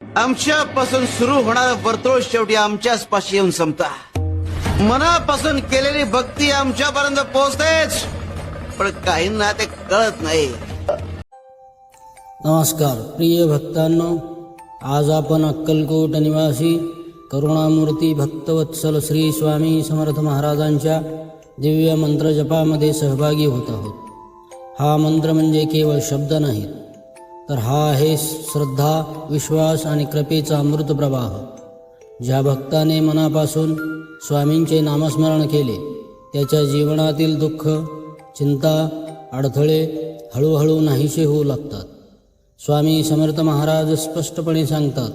आमच्यापासून सुरू होणारं वर्तुळ शेवटी आमच्याच पाशी येऊन संपता. मनापासून केलेली भक्ती आमच्यापर्यंत पोहोचतेच, पण काहींना ते कळत नाही. नमस्कार प्रिय भक्तांनो, आज आपण अक्कलकोट निवासी करुणामूर्ती भक्तवत्सल श्री स्वामी समर्थ महाराजांच्या दिव्य मंत्र जपामध्ये सहभागी होत आहोत. हा मंत्र म्हणजे केवळ शब्द नाहीत, तर हा आहे श्रद्धा, विश्वास आणि कृपेचा अमृत प्रवाह. ज्या भक्ताने मनापासून स्वामींचे नामस्मरण केले, त्याच्या जीवनातील दुःख, चिंता, अडथळे हळूहळू नाहीसे होऊ लागतात. स्वामी समर्थ महाराज स्पष्टपणे सांगतात,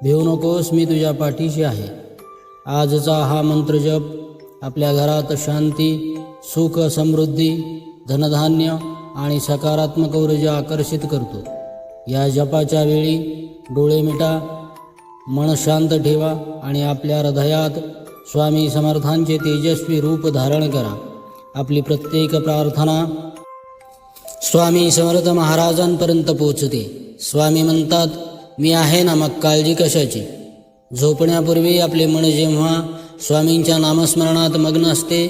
भिवू नकोस, मी तुझ्या पाठीशी आहे. आजचा हा मंत्र जप आपल्या घरात शांती, सुख, समृद्धी, धनधान्य आणि सकारात्मक ऊर्जा आकर्षित करतो. या जपाच्या वेळी डोळे मिटा, मन शांत ठेवा आणि आपल्या हृदयात स्वामी समर्थांचे तेजस्वी रूप धारण करा. आपली प्रत्येक प्रार्थना स्वामी समर्थ महाराजांपर्यंत पोहोचते. स्वामी म्हणतात, मी आहे ना, मग काळजी कशाची. झोपण्यापूर्वी आपले मन जेव्हा स्वामींच्या नामस्मरणात मग्न असते,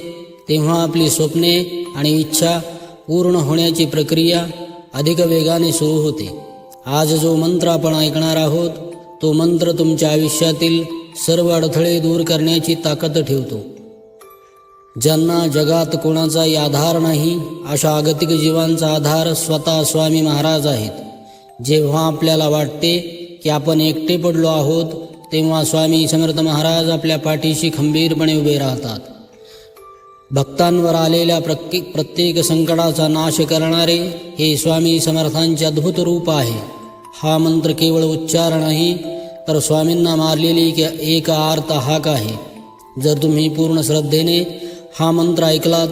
तेव्हा आपली स्वप्ने आणि इच्छा पूर्ण होण्याची प्रक्रिया अधिक वेगाने सुरू होते. आज जो मंत्र आपण ऐकणार आहोत, तो मंत्र तुमच्या आयुष्यातील सर्व अडथळे दूर करण्याची ताकद ठेवतो. ज्यांना जगात कोणाचाही आधार नाही, अशा अगतिक जीवांचा आधार स्वतः स्वामी महाराज आहेत. जेव्हा आपल्याला वाटते की आपण एकटे पडलो आहोत, तेव्हा स्वामी समर्थ महाराज आपल्या पाठीशी खंबीरपणे उभे राहतात. भक्तांवर आलेल्या प्रत्येक संकटाचा नाश करणारे हे स्वामी समर्थांचे अद्भुत रूप आहे. हा मंत्र केवळ उच्चार नाही, तर स्वामींना मारलेली एक आर्त हाक आहे. जर तुम्ही पूर्ण श्रद्धेने हा मंत्र ऐकलात,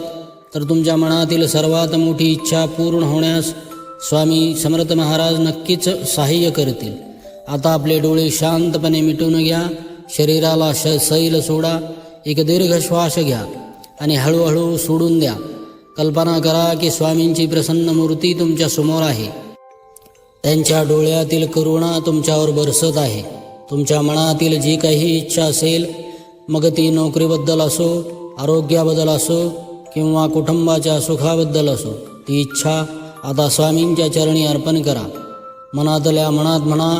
तर तुमच्या मनातील सर्वात मोठी इच्छा पूर्ण होण्यास स्वामी समर्थ महाराज नक्कीच सहाय्य करतील. आता आपले डोळे शांतपणे मिटून घ्या, शरीराला सैल सोडा, एक दीर्घ श्वास घ्या आणि हळूहळू सोडून द्या. कल्पना करा की स्वामींची प्रसन्न मूर्ती तुमच्या समोर आहे. त्यांच्या डोळ्यातील करुणा तुमच्यावर बरसत आहे. तुमच्या मनातील जी काही इच्छा असेल, मग ती नोकरीबद्दल असो, आरोग्याबद्दल असो किंवा कुटुंबाच्या सुखाबद्दल असो, ती इच्छा आता स्वामींच्या चरणी अर्पण करा. मनातल्या मनात म्हणा,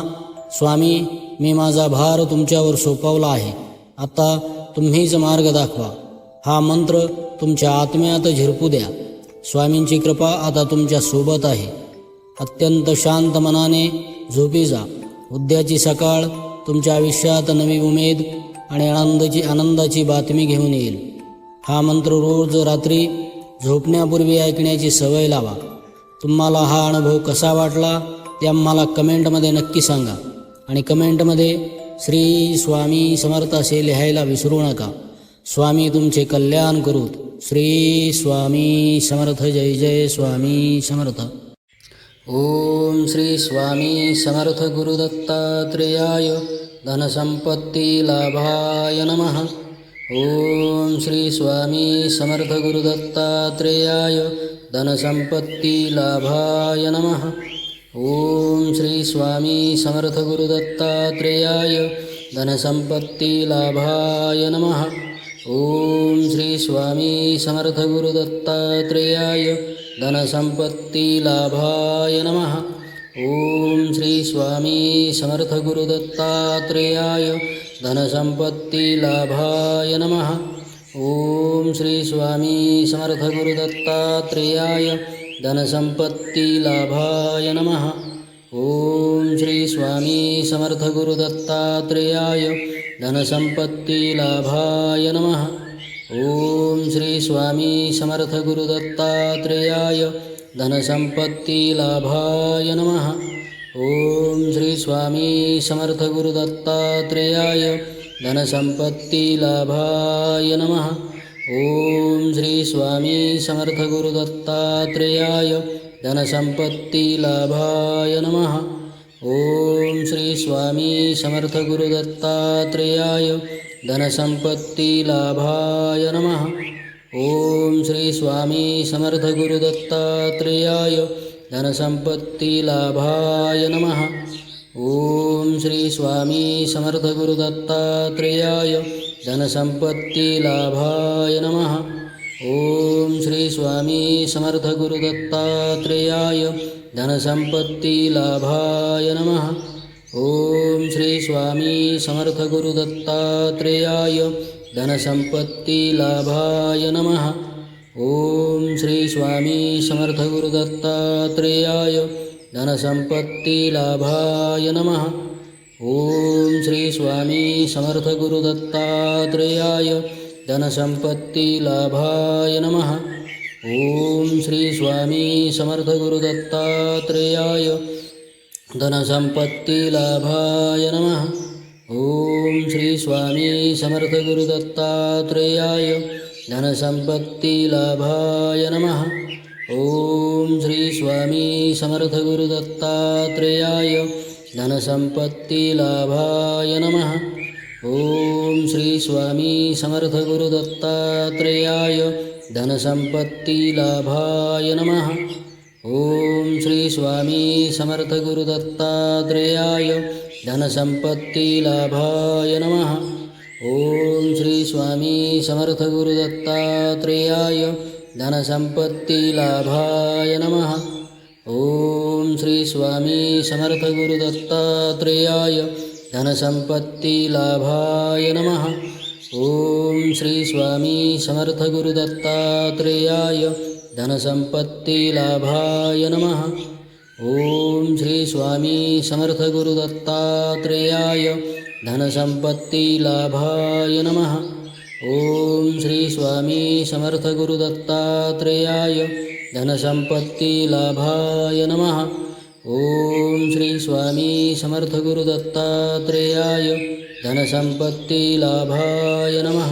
स्वामी, मी माझा भार तुमच्यावर सोपवला आहे. आता तुम्हीच मार्ग दाखवा. हा मंत्र तुमच्या आत्म्यात झिरपू द्या. स्वामींची कृपा आता तुमच्या सोबत आहे. अत्यंत शांत मनाने झोपी जा. उद्याची सकाळ तुमच्या आयुष्यात नवी उमेद आणि आनंदाची बातमी घेऊन येईल. हा मंत्र रोज रात्री झोपण्यापूर्वी ऐकण्याची सवय लावा. तुम्हाला हा अनुभव कसा वाटला ते आम्हाला कमेंटमध्ये नक्की सांगा. आणि कमेंटमध्ये श्री स्वामी समर्थ असे लिहायला विसरू नका. स्वामी तुमचे कल्याण करूत. श्री स्वामी समर्थ. जय जय स्वामी समर्थ. ओम श्री स्वामी समर्थ गुरुदत्तात्रेयाय धनसंपत्ती लाभाय नमः. ओम श्री स्वामी समर्थ गुरुदत्तात्रेयाय धनसंपत्ती लाभाय नमः. ओम श्री स्वामी समर्थ गुरुदत्तात्रेयाय धनसंपत्ती लाभाय नमः. ओम श्री स्वामी समर्थ गुरुदत्तात्रेयाय धनसंपत्ती लाभाय नमः. ओम श्री स्वामी समर्थ गुरुदत्तात्रेयाय धनसंपत्ती लाभाय नमः. ओम श्री स्वामी समर्थ गुरुदत्तात्रेयाय धनसंपत्ती लाभाय नमः. ओम श्री स्वामी समर्थ गुरुदत्तात्रेयाय धनसंपत्ती लाभाय नमः. ओम श्री स्वामी समर्थ गुरुदत्तात्रेयाय धनसंपत्ती लाभाय नमः. ओम श्री स्वामी समर्थ गुरुदत्तात्रेयाय धनसंपत्ती लाभाय नमः. ओम श्री स्वामी समर्थ गुरुदत्तात्रेयाय धनसंपत्ती लाभाय नमः. ओम श्री स्वामी समर्थ गुरुदत्तात्रेयाय धनसंपत्ती लाभाय नमः. ओम श्री स्वामी समर्थ गुरुदत्तात्रेयाय धनसंपत्ती लाभाय नमः. ओम श्री स्वामी समर्थ गुरु दत्तात्रेयाय धनसंपत्ति लाभाय नमः। ओम श्री स्वामी समर्थ गुरु दत्तात्रेयाय धनसंपत्ति लाभाय नमः। ओम श्री स्वामी समर्थ गुरु दत्तात्रेयाय धनसंपत्ति लाभाय नमः। ओम श्री स्वामी समर्थ गुरु दत्तात्रेयाय धनसंपत्ति लाभाय नमः। ओम श्री स्वामी समर्थ गुरु दत्तात्रेयाय धनसंपत्ति लाभाय नमः। ओम श्री स्वामी समर्थ गुरु दत्तात्रेयाय धनसंपत्ति लाभाय नमः। ओम श्री स्वामी समर्थ गुरु दत्तात्रेयाय धनसंपत्ति लाभाय नमः। ओम श्री स्वामी समर्थ गुरु दत्तात्रेयाय धनसंपत्ति लाभाय नमः। ओम श्री स्वामी समर्थ गुरु दत्तात्रेयाय धनसंपत्ति लाभाय नमः। ओम श्री स्वामी समर्थ गुरु दत्तात्रेयाय धनसंपत्ति लाभाय नमः। ओम श्री स्वामी समर्थ गुरु दत्तात्रेयाय धनसंपत्ति लाभाय नमः। ओम श्री स्वामी समर्थ गुरु दत्तात्रेयाय धनसंपत्ति लाभाय नमः। ओम श्री स्वामी समर्थ गुरु दत्तात्रेयाय धनसंपत्ति लाभाय नमः। ओम श्री स्वामी समर्थ गुरु दत्तात्रेयाय धनसंपत्ति लाभाय नमः। ओम श्री स्वामी समर्थ गुरु दत्तात्रेयाय धनसंपत्ति लाभाय नमः। ओम श्री स्वामी समर्थ गुरु दत्तात्रेयाय धनसंपत्ति लाभाय नमः।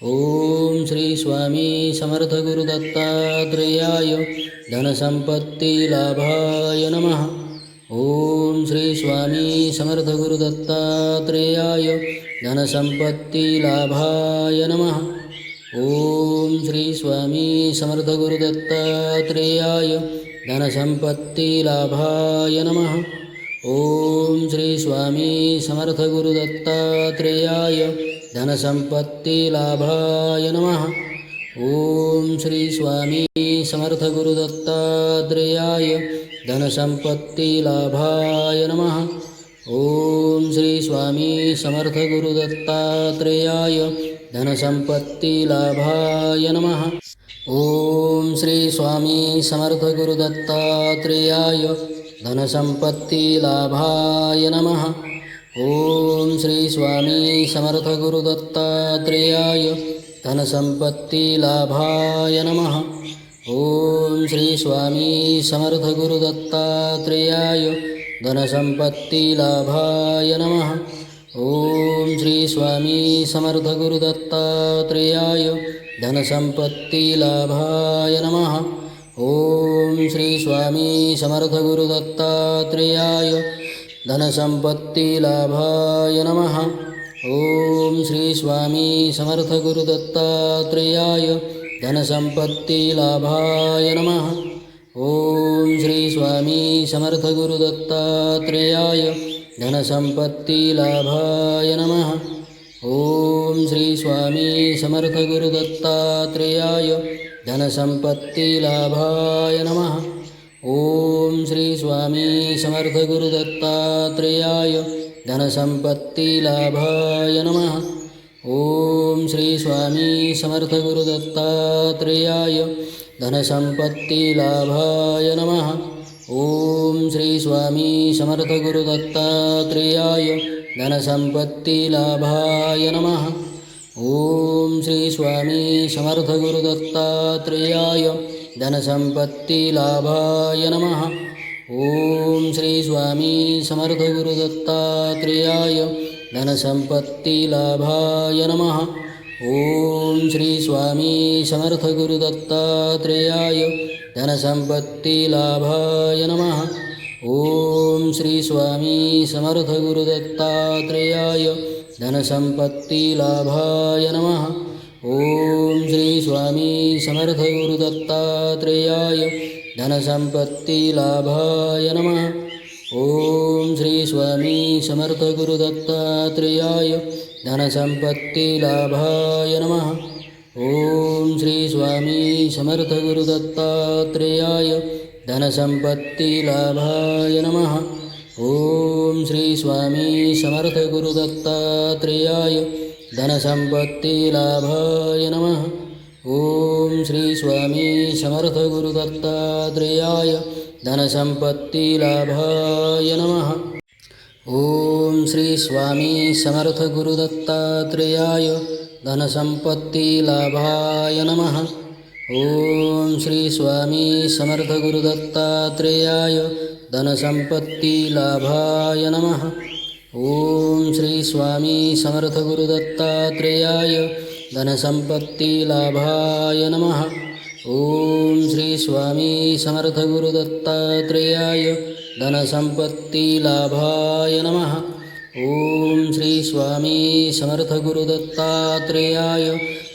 ओम श्री स्वामी समर्थ गुरु दत्तात्रेयाय धनसंपत्ति लाभाय नमः। ओम श्री स्वामी समर्थ गुरु दत्तात्रेयाय धनसंपत्ति लाभाय नमः। ओम श्री स्वामी समर्थ गुरु दत्तात्रेयाय धनसंपत्ति लाभाय नमः। ओम श्री स्वामी समर्थ गुरु दत्तात्रेयाय धनसंपत्ति लाभाय नमः। ओम श्री स्वामी समर्थ गुरु दत्तात्रेयाय धनसंपत्ति लाभाय नमः। ओम श्री स्वामी समर्थ गुरु दत्तात्रेयाय धनसंपत्ति लाभाय नमः। ओम श्री स्वामी समर्थ गुरु दत्तात्रेयाय धनसंपत्ति लाभाय नमः। ओम श्री स्वामी समर्थ गुरु दत्तात्रेयाय धनसंपत्ति लाभाय नमः। ओम श्री स्वामी समर्थ गुरु दत्तात्रेयाय धनसंपत्ति लाभाय नमः। ओम श्री स्वामी समर्थ गुरु दत्तात्रेयाय धनसंपत्ति लाभाय नमः। ओम श्री स्वामी समर्थ गुरु दत्तात्रेयाय धनसंपत्ति लाभाय नमः। ओम श्री स्वामी समर्थ गुरु दत्तात्रेयाय धनसंपत्ति लाभाय नमः। ओम श्री स्वामी समर्थ गुरु दत्तात्रेयाय धनसंपत्ति लाभाय नमः। ओम श्री स्वामी समर्थ गुरु दत्तात्रेयाय धनसंपत्ति लाभाय नमः। ओम श्री स्वामी समर्थ गुरु दत्तात्रेयाय धनसंपत्ति लाभाय नमः। ओम श्री स्वामी समर्थ गुरु दत्तात्रेयाय धनसंपत्ति लाभाय नमः। ओम श्री स्वामी समर्थ गुरु दत्तात्रेयाय धनसंपत्ति लाभाय नमः। ओम श्री स्वामी समर्थ गुरु दत्तात्रेयाय धनसंपत्ति लाभाय नमः। ओम श्री स्वामी समर्थ गुरु दत्तात्रेयाय धनसंपत्ति लाभाय नमः। ओम श्री स्वामी समर्थ गुरु दत्तात्रेयाय धनसंपत्ति लाभाय नमः। ओम श्री स्वामी समर्थ गुरु दत्तात्रेयाय धनसंपत्ति लाभाय नमः। ओम श्री स्वामी समर्थ गुरु दत्तात्रेयाय धनसंपत्ति लाभाय नमः। ओम श्री स्वामी समर्थ गुरु दत्तात्रेयाय धनसंपत्ति लाभाय नमः। ओम श्री स्वामी समर्थ गुरु दत्तात्रेयाय धनसंपत्ति लाभाय नमः। ओम श्री स्वामी समर्थ गुरु दत्तात्रेयाय धनसंपत्ति लाभाय नमः। ओम श्री स्वामी समर्थ गुरु दत्तात्रेयाय धनसंपत्ति लाभाय नमः। ओम श्री स्वामी समर्थ गुरु दत्तात्रेयाय धनसंपत्ति लाभाय नमः। ओम श्री स्वामी समर्थ गुरु दत्तात्रेयाय धनसंपत्ति लाभाय नमः। ओम श्री स्वामी समर्थ गुरु दत्तात्रेयाय धनसंपत्ति लाभाय नमः। ओम श्री स्वामी समर्थ गुरु दत्तात्रेयाय धनसंपत्ति लाभाय नमः। ओम श्री स्वामी समर्थ गुरु दत्तात्रेयाय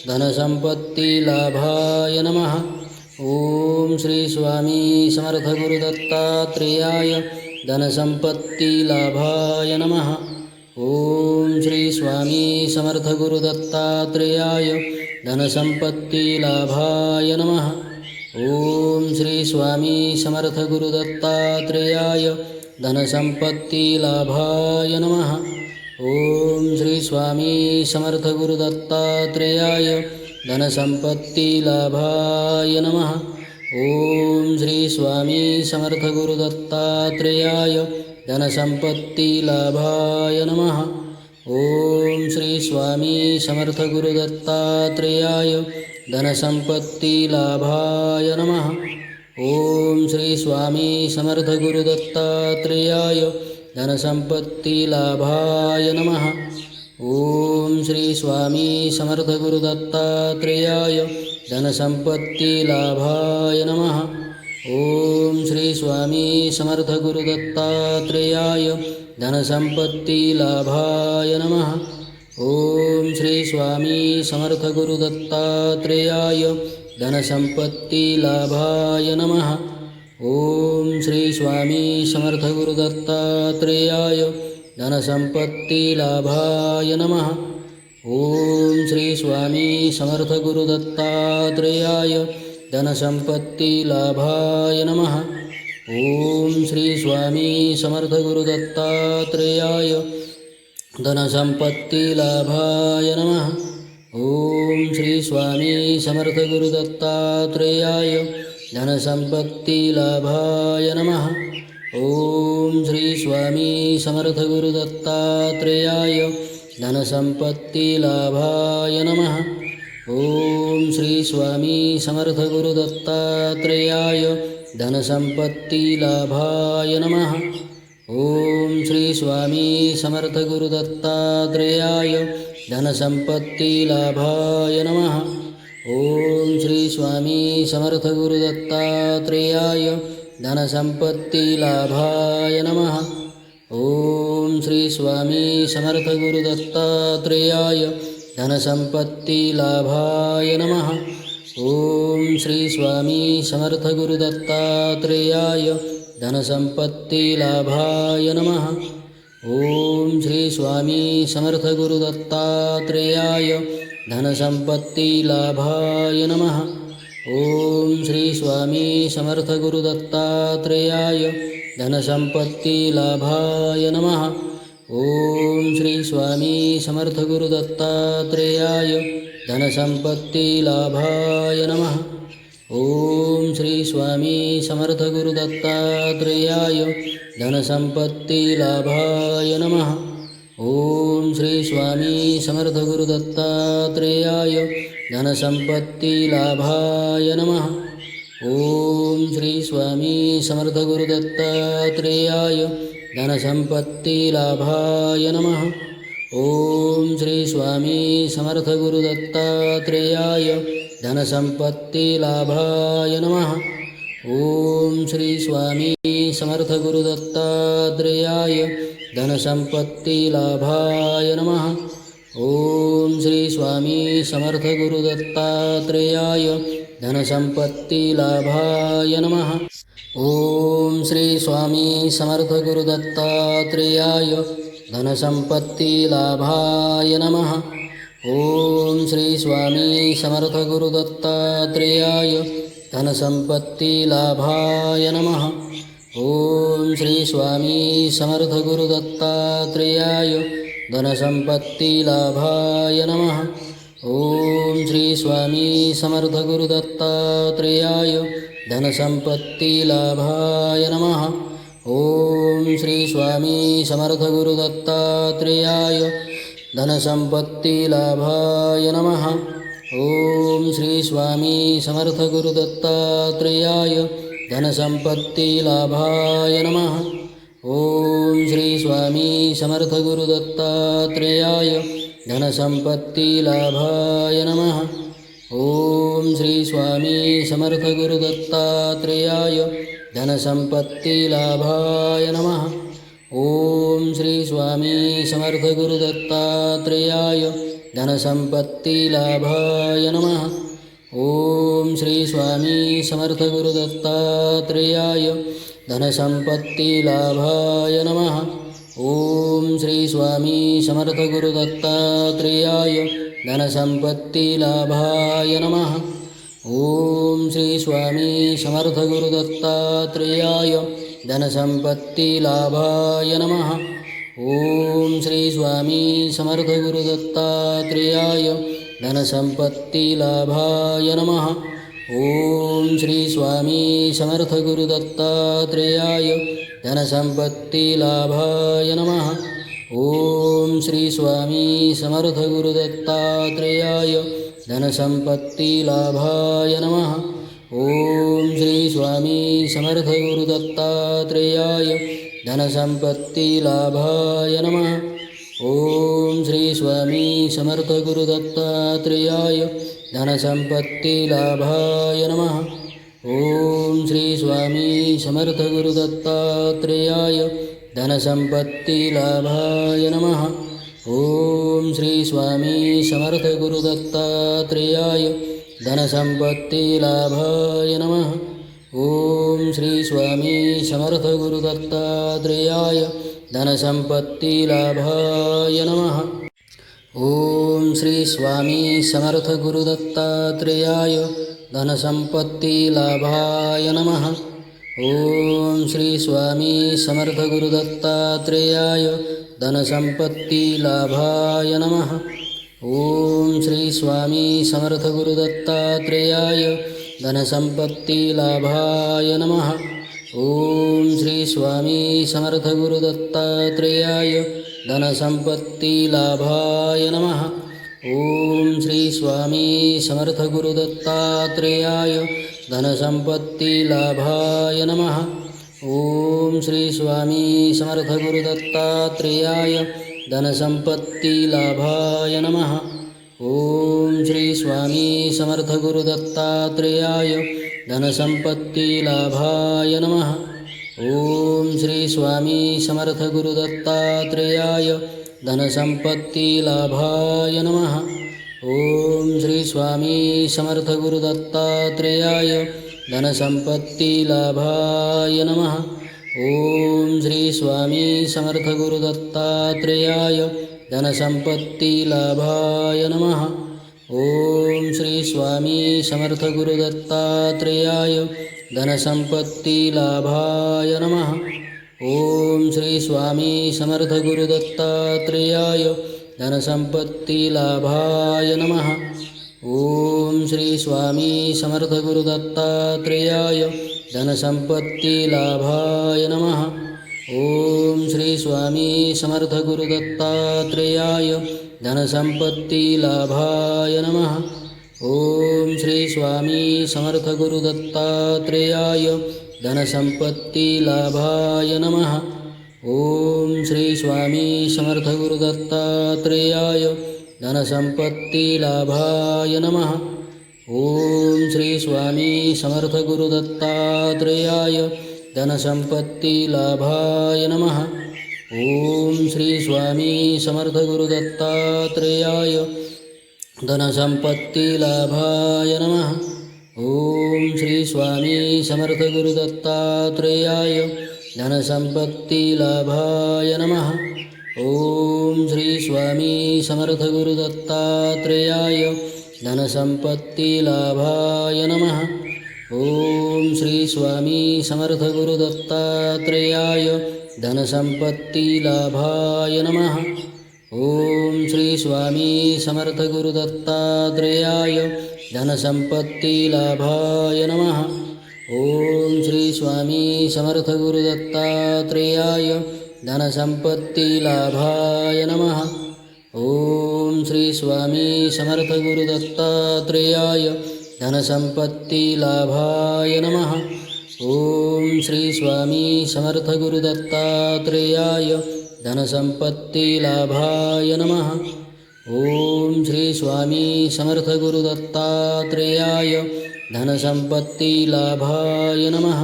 धनसंपत्ति लाभाय नमः। ओम श्री स्वामी समर्थ गुरु दत्तात्रेयाय धनसंपत्ति लाभाय नमः। ओम श्री स्वामी समर्थ गुरु दत्तात्रेयाय धनसंपत्ति लाभाय नमः। ओम श्री स्वामी समर्थ गुरु दत्तात्रेयाय धनसंपत्ति लाभाय नमः। ओम श्री स्वामी समर्थ गुरु दत्तात्रेयाय धनसंपत्ति लाभाय नमः। ओम श्री स्वामी समर्थ गुरु दत्तात्रेयाय धनसंपत्ति लाभाय नमः। ओम श्री स्वामी समर्थ गुरु दत्तात्रेयाय धनसंपत्ति लाभाय नमः। ओम श्री स्वामी समर्थ गुरु दत्तात्रेयाय धनसंपत्ति लाभाय नमः। ओम श्री स्वामी समर्थ गुरु दत्तात्रेयाय धनसंपत्ति लाभाय नमः। ओम श्री स्वामी समर्थ गुरु दत्तात्रेयाय धनसंपत्ति लाभाय नमः। ओम श्री स्वामी समर्थ गुरु दत्तात्रेयाय धनसंपत्ति लाभाय नमः। ओम श्री स्वामी समर्थ गुरु दत्तात्रेयाय धनसंपत्ति लाभाय नमः। ओम श्री स्वामी समर्थ गुरु दत्तात्रेयाय धनसंपत्ति लाभाय नमः। ओम श्री स्वामी समर्थ गुरु दत्तात्रेयाय धनसंपत्ति लाभाय नमः। ओम श्री स्वामी समर्थ गुरु दत्तात्रेयाय धनसंपत्ति लाभाय नमः। ओम श्री स्वामी समर्थ गुरु दत्तात्रेयाय धनसंपत्ति लाभाय नमः। ओम श्री स्वामी समर्थ गुरु दत्तात्रेयाय धनसंपत्ति लाभाय नमः। ओम श्री स्वामी समर्थ गुरु दत्तात्रेयाय धनसंपत्ति लाभाय नमः। ओम श्री स्वामी समर्थ गुरु दत्तात्रेयाय धनसंपत्ति लाभाय नमः। ओम श्री स्वामी समर्थ गुरु दत्तात्रेयाय धनसंपत्ति लाभाय नमः। ओम श्री स्वामी समर्थ गुरु दत्तात्रेयाय धनसंपत्ति लाभाय नमः। ओम श्री स्वामी समर्थ गुरु दत्तात्रेयाय धनसंपत्ति लाभाय नमः। ओम श्री स्वामी समर्थ गुरु दत्तात्रेयाय धनसंपत्ति लाभाय नमः। ओम श्री स्वामी समर्थ गुरु दत्तात्रेयाय धनसंपत्ति लाभाय नमः। ओम श्री स्वामी समर्थ गुरु दत्तात्रेयाय धनसंपत्ति लाभाय नमः। ओम श्री स्वामी समर्थ गुरु दत्तात्रेयाय धनसंपत्ति लाभाय नमः। ओम श्री स्वामी समर्थ गुरु दत्तात्रेयाय धनसंपत्ति लाभाय नमः। ओम श्री स्वामी समर्थ गुरु दत्तात्रेयाय धनसंपत्ति लाभाय नमः। ओम श्री स्वामी समर्थ गुरु दत्तात्रेयाय धनसंपत्ति लाभाय नमः। ओम श्री स्वामी समर्थ गुरु दत्तात्रेयाय धनसम्पत्तिलाभाय नमः। ॐ श्री स्वामी समर्थ गुरु दत्तात्रेयाय धनसम्पत्तिलाभाय नमः। ॐ श्री स्वामी समर्थ गुरु दत्तात्रेयाय धनसम्पत्तिलाभाय नमः। ॐ श्री स्वामी समर्थ गुरु दत्तात्रेयाय धनसम्पत्तिलाभाय नमः। ॐ श्री स्वामी समर्थ गुरु दत्तात्रेयाय धनसम्पत्तिलाभाय नमः। ॐ श्री स्वामी समर्थ गुरु दत्तात्रेयाय धनसम्पत्तिलाभाय नमः। ॐ श्री स्वामी समर्थ गुरु दत्तात्रेयाय धनसम्पत्तिलाभाय नमः। ॐ श्री स्वामी समर्थ गुरु दत्तात्रेयाय धनसम्पत्तिलाभाय नमः। ॐ श्री स्वामी समर्थ गुरु दत्तात्रेयाय धनसम्पत्तिलाभाय नमः। ॐ श्री स्वामी समर्थ गुरु दत्तात्रेयाय धनसम्पत्तिलाभाय नमः। ॐ श्री स्वामी समर्थ गुरु दत्तात्रेयाय धनसम्पत्तिलाभाय नमः। ॐ श्री स्वामी समर्थ गुरु दत्तात्रेयाय धनसम्पत्तिलाभाय नमः। ॐ श्री स्वामी समर्थ गुरु दत्तात्रेयाय धनसम्पत्तिलाभाय नमः। ॐ श्री स्वामी समर्थ गुरु दत्तात्रेयाय धनसम्पत्तिलाभाय नमः। ॐ श्री स्वामी समर्थ गुरु दत्तात्रेयाय धनसम्पत्तिलाभाय नमः। ॐ श्री स्वामी समर्थ गुरु दत्तात्रेयाय धनसम्पत्तिलाभाय नमः। ॐ श्री स्वामी समर्थ गुरु दत्तात्रेयाय धनसम्पत्तिलाभाय नमः। ॐ श्री स्वामी समर्थ गुरु दत्तात्रेयाय धनसम्पत्तिलाभाय नमः। ॐ श्री स्वामी समर्थ गुरु दत्तात्रेयाय धनसम्पत्तिलाभाय नमः। ॐ श्री स्वामी समर्थ गुरु दत्तात्रेयाय धनसम्पत्तिलाभाय नमः। ॐ श्री स्वामी समर्थ गुरु दत्तात्रेयाय धनसम्पत्तिलाभाय नमः। ॐ श्री स्वामी समर्थ गुरु दत्तात्रेयाय धनसम्पत्तिलाभाय नमः। ॐ श्री स्वामी समर्थ गुरु दत्तात्रेयाय धनसम्पत्तिलाभाय नमः। ॐ श्री स्वामी समर्थ गुरु दत्तात्रेयाय धनसम्पत्तिलाभाय नमः। ॐ श्री स्वामी समर्थ गुरु दत्तात्रेयाय धनसम्पत्तिलाभाय नमः। ॐ श्री स्वामी समर्थ गुरु दत्तात्रेयाय धनसम्पत्तिलाभाय नमः। ॐ श्री स्वामी समर्थ गुरु दत्तात्रेयाय धनसम्पत्तिलाभाय नमः। ॐ श्री स्वामी समर्थ गुरु दत्तात्रेयाय धनसम्पत्तिलाभाय नमः। ॐ श्री स्वामी समर्थ गुरु दत्तात्रेयाय धनसम्पत्तिलाभाय नमः। ॐ श्री स्वामी समर्थ गुरु दत्तात्रेयाय धनसम्पत्तिलाभाय नमः। ॐ श्री स्वामी समर्थ गुरु दत्तात्रेयाय धनसम्पत्तिलाभाय नमः। ॐ श्री स्वामी समर्थ गुरु दत्तात्रेयाय धनसम्पत्तिलाभाय नमः। ॐ श्री स्वामी समर्थ गुरु दत्तात्रेयाय धनसम्पत्तिलाभाय नमः। ॐ श्री स्वामी समर्थ गुरु दत्तात्रेयाय धनसम्पत्तिलाभाय नमः। ॐ श्री स्वामी समर्थ गुरु दत्तात्रेयाय धनसम्पत्तिलाभाय नमः। ॐ श्री स्वामी समर्थ गुरु दत्तात्रेयाय धनसम्पत्तिलाभाय नमः। ॐ श्री स्वामी समर्थ गुरु दत्तात्रेयाय धनसम्पत्तिलाभाय नमः। ॐ श्री स्वामी समर्थ गुरु दत्तात्रेयाय धनसम्पत्तिलाभाय नमः। ॐ श्री स्वामी समर्थ गुरु दत्तात्रेयाय धनसम्पत्तिलाभाय नमः। ओम श्री स्वामी समर्थ गुरु दत्तात्रेयाय धनसंपत्ति लाभाय नमः। ओम श्री स्वामी समर्थ गुरु दत्तात्रेयाय धनसंपत्ति लाभाय नमः। ओम श्री स्वामी समर्थ गुरु दत्तात्रेयाय धनसंपत्ति लाभाय नमः। ओम श्री स्वामी समर्थ गुरु दत्तात्रेयाय धनसंपत्ति लाभाय नमः। ओम श्री स्वामी समर्थ गुरु दत्तात्रेयाय धनसंपत्ति लाभाय नमः। ओम श्री स्वामी समर्थ गुरु दत्तात्रेयाय धनसंपत्ति लाभाय नमः। ओम श्री स्वामी समर्थ गुरु दत्तात्रेयाय धनसंपत्ति लाभाय नमः। ओम श्री स्वामी समर्थ गुरु दत्तात्रेयाय धनसंपत्ति लाभाय नमः।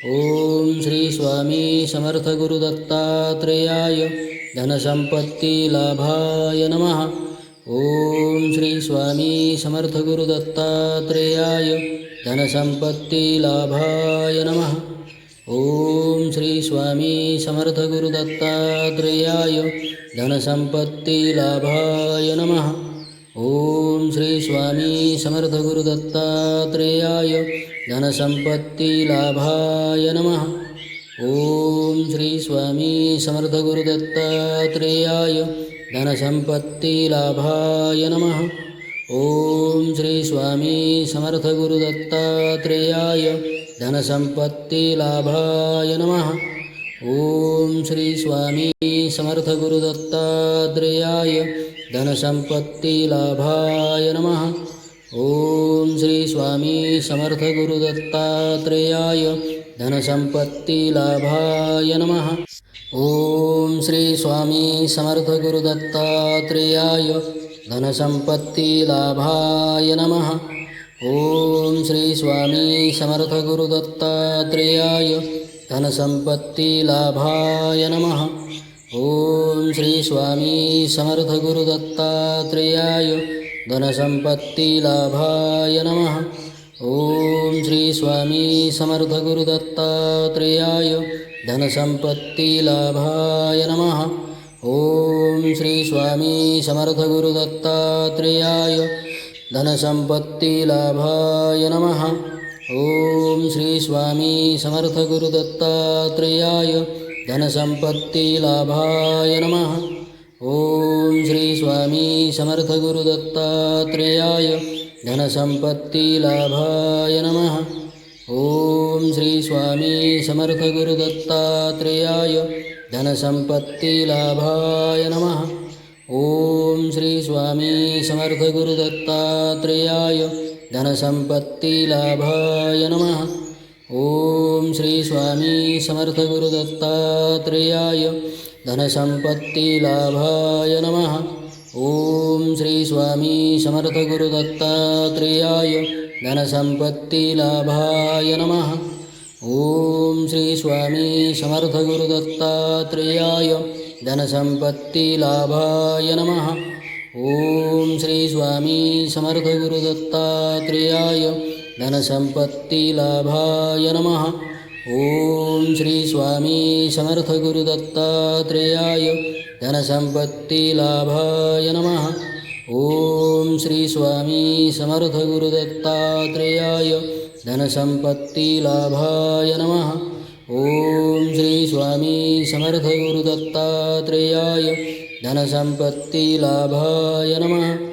ओम श्री स्वामी समर्थ गुरु दत्तात्रेयाय धनसंपत्ति लाभाय नमः। ओम श्री स्वामी समर्थ गुरु दत्तात्रेयाय धनसंपत्ति लाभाय नमः। ओम श्री स्वामी समर्थ गुरु दत्तात्रेयाय धनसंपत्ति लाभाय नमः। ओम श्री स्वामी समर्थ गुरु दत्तात्रेयाय धनसंपत्ति लाभाय नमः। ओम श्री स्वामी समर्थ गुरु दत्तात्रेयाय धनसंपत्ति लाभाय नमः। ओम श्री स्वामी समर्थ गुरु दत्तात्रेयाय धनसंपत्ति लाभाय नमः। ओम श्री स्वामी समर्थ गुरु दत्तात्रेयाय धनसंपत्ति लाभाय नमः। ओम श्री स्वामी समर्थ गुरु दत्तात्रेयाय धनसंपत्ति लाभाय नमः। ओम श्री स्वामी समर्थ गुरु दत्तात्रेयाय धनसंपत्ति लाभाय नमः। ओम श्री स्वामी समर्थ गुरु दत्तात्रेयाय धनसंपत्ति लाभाय नमः। ओम श्री स्वामी समर्थ गुरु दत्तात्रेयाय धनसंपत्ति लाभाय नमः। ओम श्री स्वामी समर्थ गुरु दत्तात्रेयाय धनसंपत्ति लाभाय नमः। ओम श्री स्वामी समर्थ गुरु दत्तात्रेयाय धनसंपत्ति लाभाय नमः। ओम श्री स्वामी समर्थ गुरु दत्तात्रेयाय धनसंपत्ति लाभाय नमः। ओम श्री स्वामी समर्थ गुरु दत्तात्रेयाय धनसंपत्ति लाभाय नमः। ओम श्री स्वामी समर्थ गुरु दत्तात्रेयाय धनसंपत्ति लाभाय नमः। ओम श्री स्वामी समर्थ गुरु दत्तात्रेयाय धनसंपत्ति लाभाय नमः। ओम श्री स्वामी समर्थ गुरु दत्तात्रेयाय धनसंपत्ति लाभाय नमः। ओम श्री स्वामी समर्थ गुरु दत्तात्रेयाय धनसंपत्ति लाभाय नमः। ओम श्री स्वामी समर्थ गुरु दत्तात्रेयाय धनसंपत्ति लाभाय नमः। ओम श्री स्वामी समर्थ गुरु दत्तात्रेयाय धनसंपत्ति लाभाय नमः। ओम श्री स्वामी समर्थ गुरु दत्तात्रेयाय धनसंपत्ति लाभाय नमः। ओम श्री स्वामी समर्थ गुरु दत्तात्रेयाय धनसंपत्ति लाभाय नमः। ओम श्री स्वामी समर्थ गुरु दत्तात्रेयाय धनसंपत्ति लाभाय नमः।